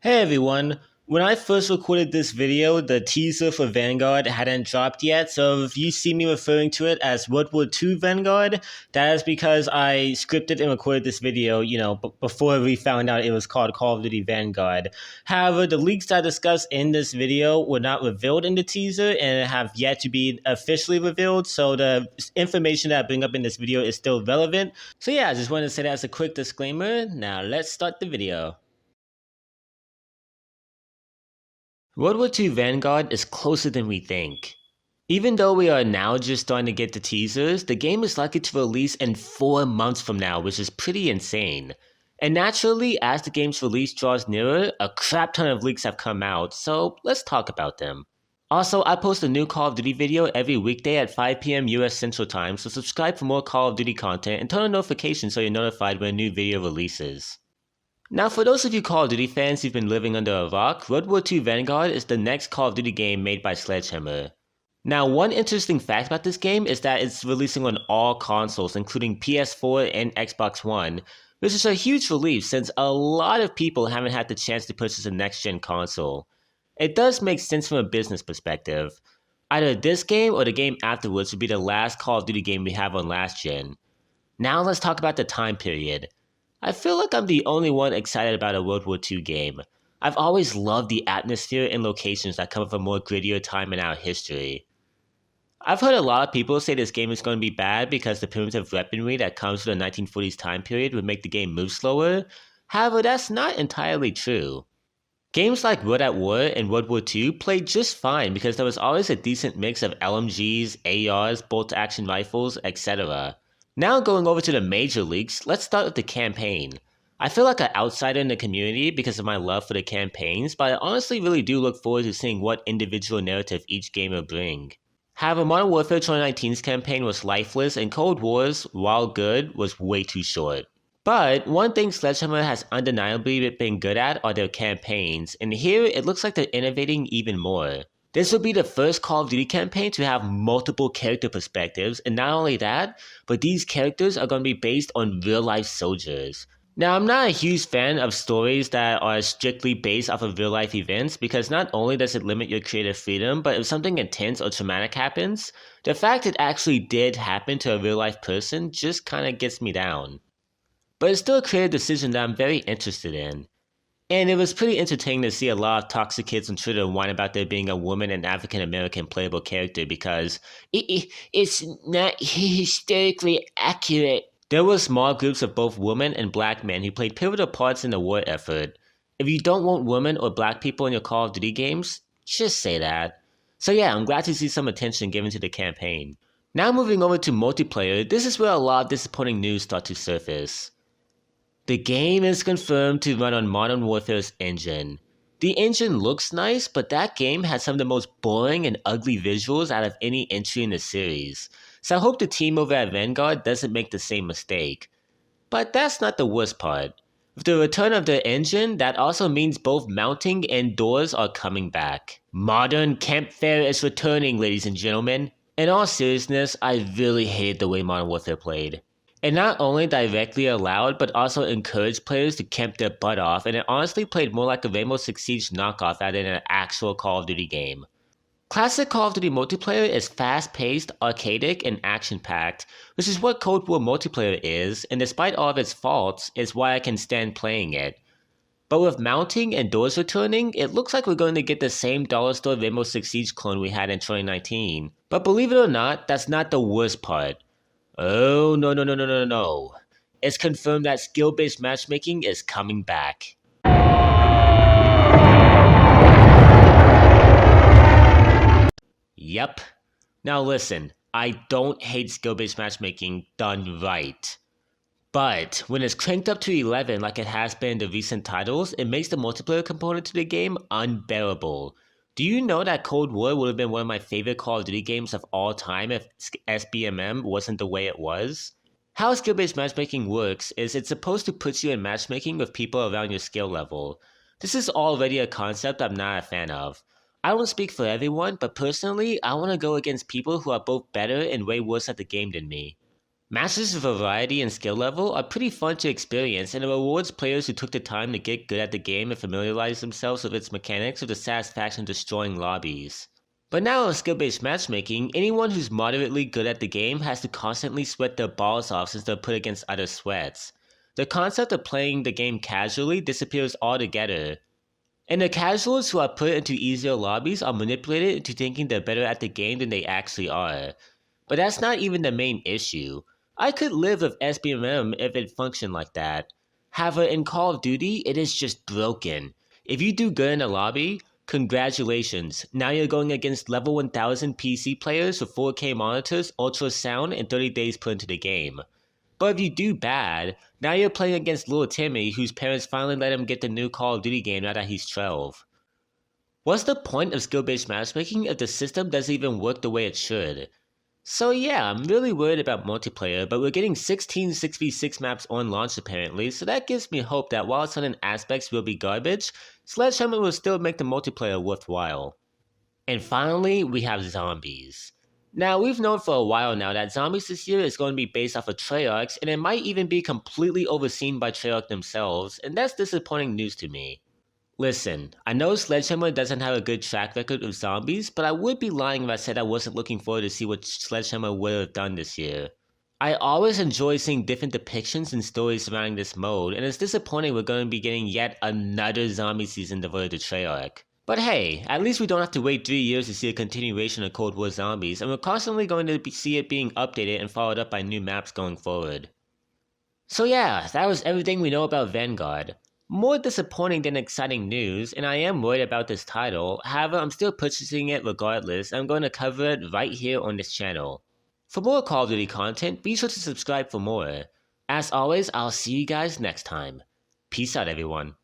Hey everyone! When I first recorded this video, the teaser for Vanguard hadn't dropped yet, so if you see me referring to it as World War II Vanguard, that is because I scripted and recorded this video, before we found out it was called Call of Duty Vanguard. However, the leaks I discussed in this video were not revealed in the teaser and have yet to be officially revealed, so the information that I bring up in this video is still relevant. So yeah, I just wanted to say that as a quick disclaimer. Now let's start the video. World War II Vanguard is closer than we think. Even though we are now just starting to get the teasers, the game is likely to release in 4 months from now, which is pretty insane. And naturally, as the game's release draws nearer, a crap ton of leaks have come out, so let's talk about them. Also, I post a new Call of Duty video every weekday at 5 PM US Central Time, so subscribe for more Call of Duty content and turn on notifications so you're notified when a new video releases. Now, for those of you Call of Duty fans who've been living under a rock, World War II Vanguard is the next Call of Duty game made by Sledgehammer. Now, one interesting fact about this game is that it's releasing on all consoles, including PS4 and Xbox One, which is a huge relief since a lot of people haven't had the chance to purchase a next-gen console. It does make sense from a business perspective. Either this game or the game afterwards would be the last Call of Duty game we have on last gen. Now let's talk about the time period. I feel like I'm the only one excited about a World War II game. I've always loved the atmosphere and locations that come from a more grittier time in our history. I've heard a lot of people say this game is going to be bad because the primitive weaponry that comes from the 1940s time period would make the game move slower. However, that's not entirely true. Games like World at War and World War II played just fine because there was always a decent mix of LMGs, ARs, bolt-action rifles, etc. Now going over to the major leaks, let's start with the campaign. I feel like an outsider in the community because of my love for the campaigns, but I honestly really do look forward to seeing what individual narrative each game will bring. However, Modern Warfare 2019's campaign was lifeless and Cold War's, while good, was way too short. But one thing Sledgehammer has undeniably been good at are their campaigns, and here it looks like they're innovating even more. This will be the first Call of Duty campaign to have multiple character perspectives, and not only that, but these characters are going to be based on real-life soldiers. Now, I'm not a huge fan of stories that are strictly based off of real-life events because not only does it limit your creative freedom, but if something intense or traumatic happens, the fact it actually did happen to a real-life person just kinda gets me down. But it's still a creative decision that I'm very interested in. And it was pretty entertaining to see a lot of toxic kids on Twitter whine about there being a woman and African American playable character because it's not historically accurate. There were small groups of both women and black men who played pivotal parts in the war effort. If you don't want women or black people in your Call of Duty games, just say that. So yeah, I'm glad to see some attention given to the campaign. Now moving over to multiplayer, this is where a lot of disappointing news start to surface. The game is confirmed to run on Modern Warfare's engine. The engine looks nice, but that game has some of the most boring and ugly visuals out of any entry in the series. So I hope the team over at Vanguard doesn't make the same mistake. But that's not the worst part. With the return of the engine, that also means both mounting and doors are coming back. Modern Campfire is returning, ladies and gentlemen. In all seriousness, I really hated the way Modern Warfare played. It not only directly allowed, but also encouraged players to camp their butt off, and it honestly played more like a Rainbow Six Siege knockoff than an actual Call of Duty game. Classic Call of Duty multiplayer is fast-paced, arcadic, and action-packed, which is what Cold War multiplayer is, and despite all of its faults, is why I can stand playing it. But with mounting and doors returning, it looks like we're going to get the same dollar store Rainbow Six Siege clone we had in 2019. But believe it or not, that's not the worst part. Oh, no. It's confirmed that skill-based matchmaking is coming back. Yep. Now listen, I don't hate skill-based matchmaking done right. But when it's cranked up to 11 like it has been in the recent titles, it makes the multiplayer component to the game unbearable. Do you know that Cold War would have been one of my favorite Call of Duty games of all time if SBMM wasn't the way it was? How skill-based matchmaking works is it's supposed to put you in matchmaking with people around your skill level. This is already a concept I'm not a fan of. I don't speak for everyone, but personally, I want to go against people who are both better and way worse at the game than me. Matches of variety and skill level are pretty fun to experience, and it rewards players who took the time to get good at the game and familiarize themselves with its mechanics with the satisfaction of destroying lobbies. But now in skill-based matchmaking, anyone who's moderately good at the game has to constantly sweat their balls off since they're put against other sweats. The concept of playing the game casually disappears altogether. And the casuals who are put into easier lobbies are manipulated into thinking they're better at the game than they actually are. But that's not even the main issue. I could live with SBMM if it functioned like that. However, in Call of Duty, it is just broken. If you do good in a lobby, congratulations. Now you're going against level 1000 PC players with 4K monitors, ultra sound, and 30 days put into the game. But if you do bad, now you're playing against little Timmy whose parents finally let him get the new Call of Duty game now that he's 12. What's the point of skill-based matchmaking if the system doesn't even work the way it should? So yeah, I'm really worried about multiplayer, but we're getting 16 6v6 maps on launch apparently, so that gives me hope that while certain aspects will be garbage, Sledgehammer will still make the multiplayer worthwhile. And finally, we have zombies. Now, we've known for a while now that zombies this year is going to be based off of Treyarch's, and it might even be completely overseen by Treyarch themselves, and that's disappointing news to me. Listen, I know Sledgehammer doesn't have a good track record with zombies, but I would be lying if I said I wasn't looking forward to see what Sledgehammer would have done this year. I always enjoy seeing different depictions and stories surrounding this mode, and it's disappointing we're going to be getting yet another zombie season devoted to Treyarch. But hey, at least we don't have to wait 3 years to see a continuation of Cold War Zombies, and we're constantly going to see it being updated and followed up by new maps going forward. So yeah, that was everything we know about Vanguard. More disappointing than exciting news, and I am worried about this title. However, I'm still purchasing it regardless, and I'm going to cover it right here on this channel. For more Call of Duty content, be sure to subscribe for more. As always, I'll see you guys next time. Peace out, everyone.